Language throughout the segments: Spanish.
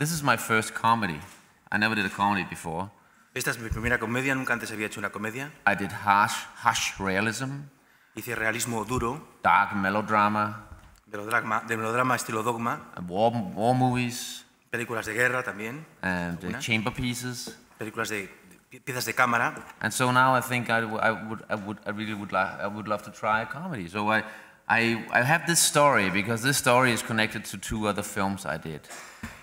this is my first comedy. I never did a comedy before. Esta es mi primera comedia, nunca antes había hecho una comedia. I did harsh realism. Hice realismo duro, Dark melodrama. de melodrama estilo Dogma. War movies. Películas de guerra también. And chamber pieces. Películas de piezas de cámara. And so now I think I would love to try a comedy. So I have this story because this story is connected to 2 other films I did.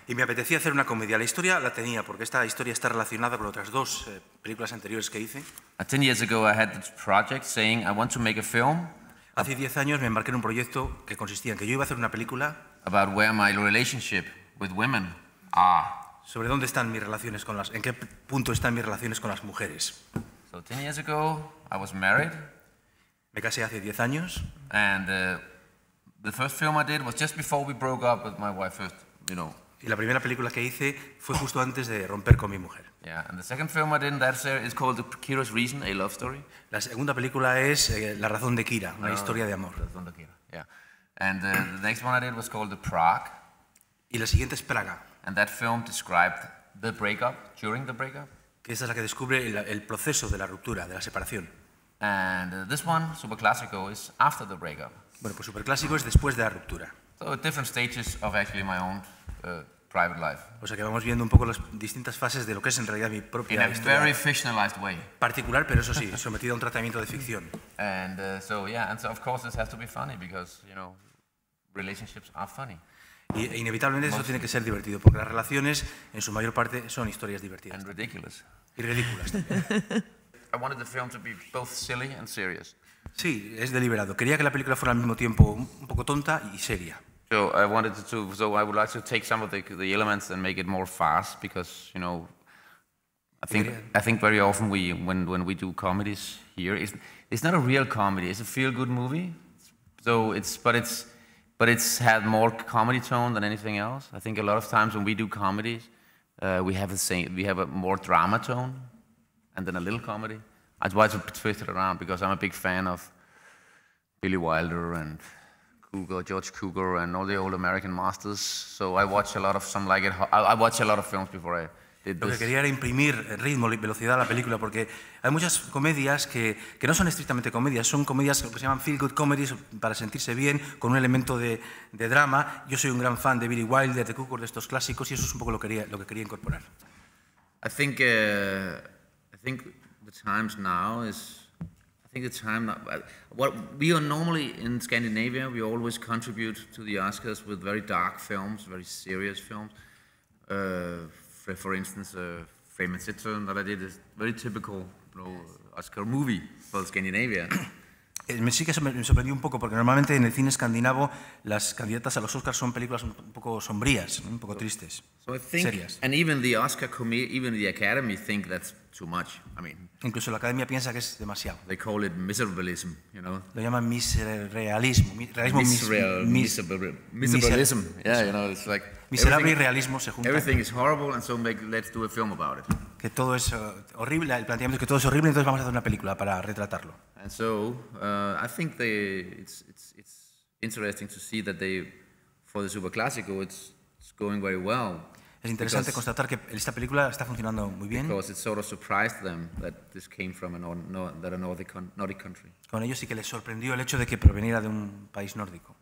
Y me apetecía hacer una comedia. La historia la tenía porque esta historia está relacionada con otras 2 películas anteriores que hice. 10 years ago I had this project saying I want to make a film. Hace 10 años me embarqué en un proyecto que consistía en que yo iba a hacer una película about where my relationship with women are. Sobre dónde están mis relaciones con en qué punto están mis relaciones con las mujeres. So 10 years ago I was married. Me casé hace 10 años. And the first film I did was just before we broke up with my wife first, Y la primera película que hice fue justo antes de romper con mi mujer. Yeah, and the second film I did in that series is called Kira's Reason, a love story. La segunda película es La razón de Kira, una historia de amor. La razón de Kira, yeah. And the next one I did was called The Prague. Y la siguiente es Praga. And that film described the breakup, during the breakup. Que esta es la que descubre el proceso de la ruptura, de la separación. And this one, Superclásico, is after the breakup. Bueno, pues Superclásico es después de la ruptura. So at different stages of actually my own private life. O sea que vamos viendo un poco las distintas fases de lo que es en realidad mi propia historia. In a very fictionalized way. Particular, pero eso sí, sometido a un tratamiento de ficción. And so of course this has to be funny because, relationships are funny. Y inevitablemente eso tiene que ser divertido, porque las relaciones, en su mayor parte, son historias divertidas. And ridiculous. Y ridículas también. I wanted the film to be both silly and serious. Sí, es deliberado. Quería que la película fuera al mismo tiempo un poco tonta y seria. So I would like to take some of the elements and make it more fast because, I think very often when we do comedies here, it's not a real comedy. It's a feel-good movie. So but it's had more comedy tone than anything else. I think a lot of times when we do comedies, we have a more drama tone and then a little comedy. I try to twist it around because I'm a big fan of Billy Wilder and George Cukor and all the old American masters. So I watch a lot of I watch a lot of films before I did this. Lo que quería era imprimir ritmo y velocidad a la película, porque hay muchas comedias que no son estrictamente comedias, son comedias que se llaman feel good comedies para sentirse bien, con un elemento de drama. Yo soy un gran fan de Billy Wilder, de Cukor, de estos clásicos, y eso es un poco lo que quería incorporar. I think the times now is. I think the time now. What we are normally in Scandinavia, we always contribute to the Oscars with very dark films, very serious films. For instance, Fame & Citron that I did is very typical Oscar movie for Scandinavia. Sí que me sorprendió un poco, porque normalmente en el cine escandinavo las candidatas a los Oscars son películas un poco sombrías, un poco tristes, so I think, serias. And even the even the Academy think that's too much. I mean, incluso la Academia piensa que es demasiado. They call it miserabilism, Lo llaman miserrealismo, miserabilism. Yeah, it's like miserable y realismo se juntan. Everything is horrible, and so let's do a film about it. Que todo es horrible, el planteamiento es que todo es horrible, entonces vamos a hacer una película para retratarlo. And so I think it's interesting to see that for the Superclásico it's going very well. Es interesante constatar que esta película está funcionando muy bien. Because it sort of surprised them that this came from a Nordic country. Con ellos sí que les sorprendió el hecho de que proveniera de un país nórdico.